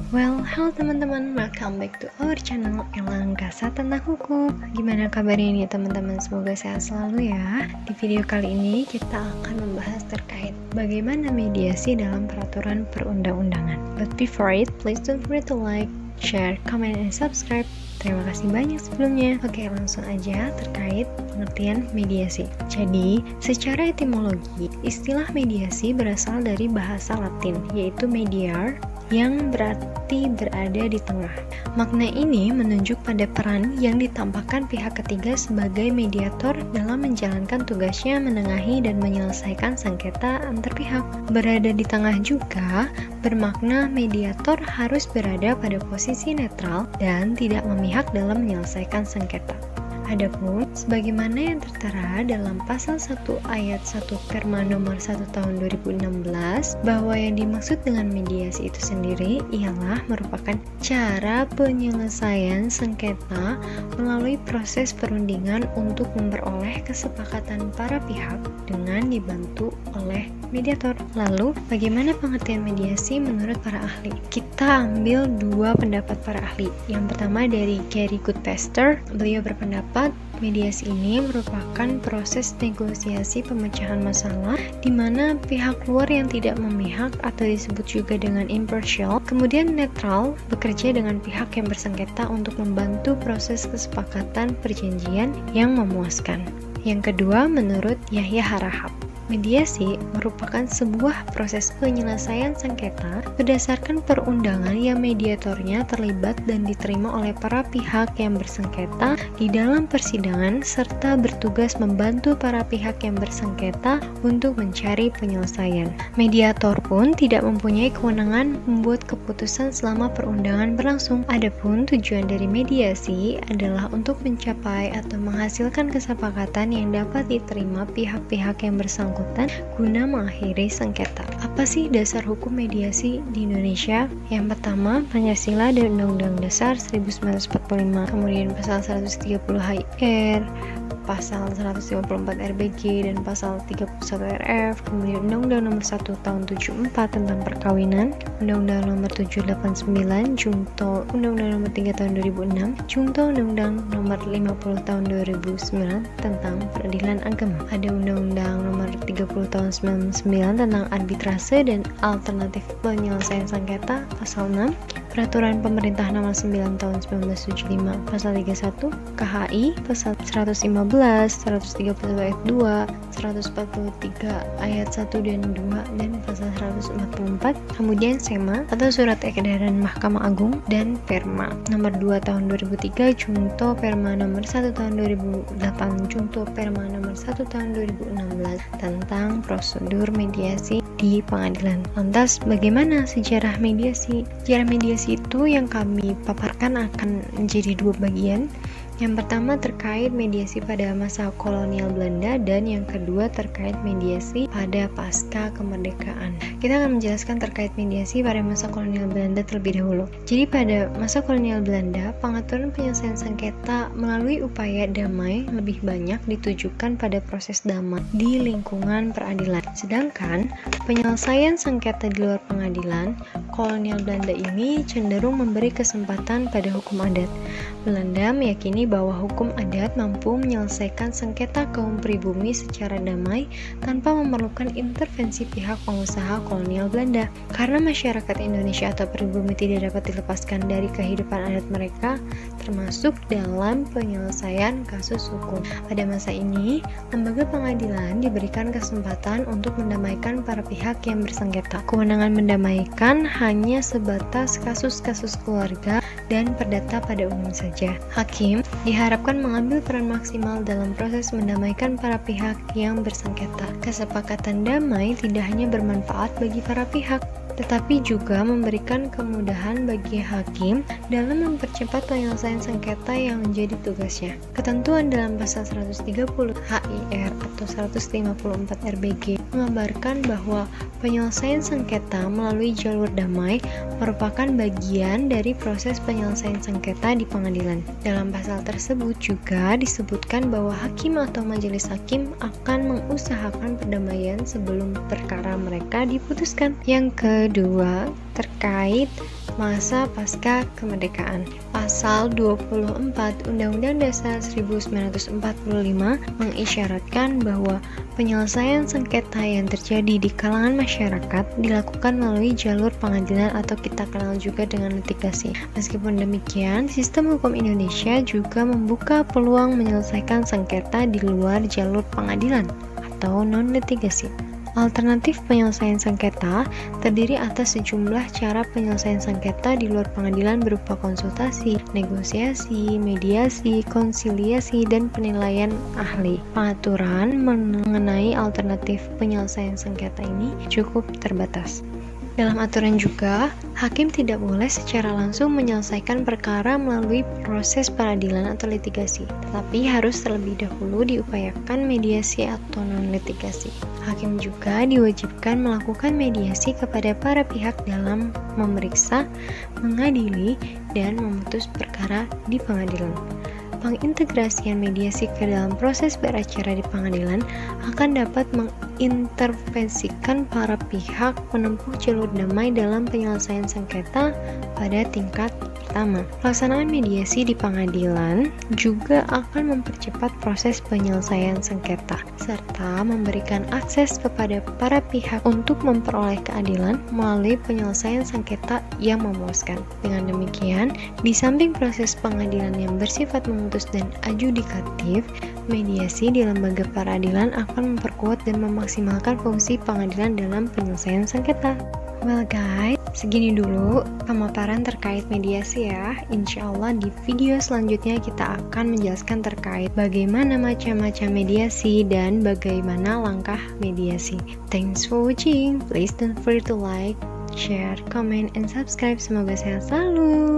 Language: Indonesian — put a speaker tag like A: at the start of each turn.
A: Halo teman-teman, welcome back to our channel Elang Kasah Tentang Hukum. Gimana kabarnya nih teman-teman? Semoga sehat selalu ya. Di video kali ini kita akan membahas terkait bagaimana mediasi dalam peraturan perundang-undangan. But before it, please don't forget to like, share, comment, and subscribe. Terima kasih banyak sebelumnya. Oke, langsung aja terkait pengertian mediasi. Jadi, secara etimologi, istilah mediasi berasal dari bahasa Latin, yaitu mediar, yang berarti berada di tengah. Makna ini menunjuk pada peran yang ditampakkan pihak ketiga sebagai mediator dalam menjalankan tugasnya menengahi dan menyelesaikan sengketa antar pihak. Berada di tengah juga bermakna mediator harus berada pada posisi netral dan tidak memihak dalam menyelesaikan sengketa. Adapun sebagaimana yang tertera dalam pasal 1 ayat 1 Perma nomor 1 tahun 2016 bahwa yang dimaksud dengan mediasi itu sendiri ialah merupakan cara penyelesaian sengketa melalui proses perundingan untuk memperoleh kesepakatan para pihak dengan dibantu oleh mediator. Lalu, bagaimana pengertian mediasi menurut para ahli? Kita ambil dua pendapat para ahli. Yang pertama dari Gary Goodpaster, beliau berpendapat mediasi ini merupakan proses negosiasi pemecahan masalah di mana pihak luar yang tidak memihak atau disebut juga dengan impartial, kemudian netral bekerja dengan pihak yang bersengketa untuk membantu proses kesepakatan perjanjian yang memuaskan. Yang kedua, menurut Yahya Harahap, mediasi merupakan sebuah proses penyelesaian sengketa berdasarkan perundangan yang mediatornya terlibat dan diterima oleh para pihak yang bersengketa di dalam persidangan serta bertugas membantu para pihak yang bersengketa untuk mencari penyelesaian. Mediator pun tidak mempunyai kewenangan membuat keputusan selama perundangan berlangsung. Adapun tujuan dari mediasi adalah untuk mencapai atau menghasilkan kesepakatan yang dapat diterima pihak-pihak yang bersangkutan guna mengakhiri sengketa. Apa sih dasar hukum mediasi di Indonesia? Yang pertama, Pancasila dan Undang-Undang Dasar 1945, kemudian pasal 130 HIR, pasal 154 RBG, dan pasal 31 RF, kemudian Undang-Undang nomor 1 tahun 74 tentang perkawinan, Undang-Undang nomor 789, Junto Undang-Undang nomor 3 tahun 2006, Junto Undang-Undang nomor 50 tahun 2009 tentang peradilan agama. Ada Undang-Undang nomor 30 tahun 99 tentang arbitrase dan alternatif penyelesaian sengketa, pasal 6, Peraturan Pemerintah nomor 9 tahun 1975 pasal 31, KHI pasal 115, 131 ayat 2, 143 ayat 1 dan 2, dan pasal 144. Kemudian SEMA atau Surat Edaran Mahkamah Agung dan Perma nomor 2 tahun 2003, Junto Perma nomor 1 tahun 2008, Junto Perma nomor 1 tahun 2016 tentang prosedur mediasi di pengadilan. Lantas, bagaimana sejarah mediasi? Sejarah mediasi itu yang kami paparkan akan menjadi dua bagian. Yang pertama terkait mediasi pada masa kolonial Belanda dan yang kedua terkait mediasi pada pasca kemerdekaan. Kita akan menjelaskan terkait mediasi pada masa kolonial Belanda terlebih dahulu. Jadi pada masa kolonial Belanda, pengaturan penyelesaian sengketa melalui upaya damai lebih banyak ditujukan pada proses damai di lingkungan peradilan. Sedangkan penyelesaian sengketa di luar pengadilan, kolonial Belanda ini cenderung memberi kesempatan pada hukum adat. Belanda meyakini bahwa hukum adat mampu menyelesaikan sengketa kaum pribumi secara damai tanpa memerlukan intervensi pihak pengusaha kolonial Belanda. Karena masyarakat Indonesia atau pribumi tidak dapat dilepaskan dari kehidupan adat mereka, termasuk dalam penyelesaian kasus hukum. Pada masa ini, lembaga pengadilan diberikan kesempatan untuk mendamaikan para pihak yang bersengketa. Kewenangan mendamaikan hanya sebatas kasus-kasus keluarga dan perdata pada umum saja. Hakim diharapkan mengambil peran maksimal dalam proses mendamaikan para pihak yang bersengketa. Kesepakatan damai tidak hanya bermanfaat bagi para pihak, tetapi juga memberikan kemudahan bagi hakim dalam mempercepat penyelesaian sengketa yang menjadi tugasnya. Ketentuan dalam pasal 130 HIR atau 154 RBG mengabarkan bahwa penyelesaian sengketa melalui jalur damai merupakan bagian dari proses penyelesaian sengketa di pengadilan. Dalam pasal tersebut juga disebutkan bahwa hakim atau majelis hakim akan mengusahakan perdamaian sebelum perkara mereka diputuskan. Yang kedua, terkait masa pasca kemerdekaan. Pasal 24 Undang-Undang Dasar 1945 mengisyaratkan bahwa penyelesaian sengketa yang terjadi di kalangan masyarakat dilakukan melalui jalur pengadilan atau kita kenal juga dengan litigasi. Meskipun demikian, sistem hukum Indonesia juga membuka peluang menyelesaikan sengketa di luar jalur pengadilan atau non-litigasi. Alternatif penyelesaian sengketa terdiri atas sejumlah cara penyelesaian sengketa di luar pengadilan berupa konsultasi, negosiasi, mediasi, konsiliasi, dan penilaian ahli. Pengaturan mengenai alternatif penyelesaian sengketa ini cukup terbatas. Dalam aturan juga, hakim tidak boleh secara langsung menyelesaikan perkara melalui proses peradilan atau litigasi, tetapi harus terlebih dahulu diupayakan mediasi atau non-litigasi. Hakim juga diwajibkan melakukan mediasi kepada para pihak dalam memeriksa, mengadili, dan memutus perkara di pengadilan. Pengintegrasian mediasi ke dalam proses beracara di pengadilan akan dapat mengintervensikan para pihak menempuh jalur damai dalam penyelesaian sengketa pada tingkat pertama. Pelaksanaan mediasi di pengadilan juga akan mempercepat proses penyelesaian sengketa, serta memberikan akses kepada para pihak untuk memperoleh keadilan melalui penyelesaian sengketa yang memuaskan. Dengan demikian, di samping proses pengadilan yang bersifat memutus dan adjudikatif, mediasi di lembaga peradilan akan memperkuat dan memaksimalkan fungsi pengadilan dalam penyelesaian sengketa. Well guys, segini dulu pemaparan terkait mediasi ya. Insya Allah di video selanjutnya kita akan menjelaskan terkait bagaimana macam-macam mediasi dan bagaimana langkah mediasi. Thanks for watching. Please don't forget to like, share, comment, and subscribe. Semoga sehat selalu.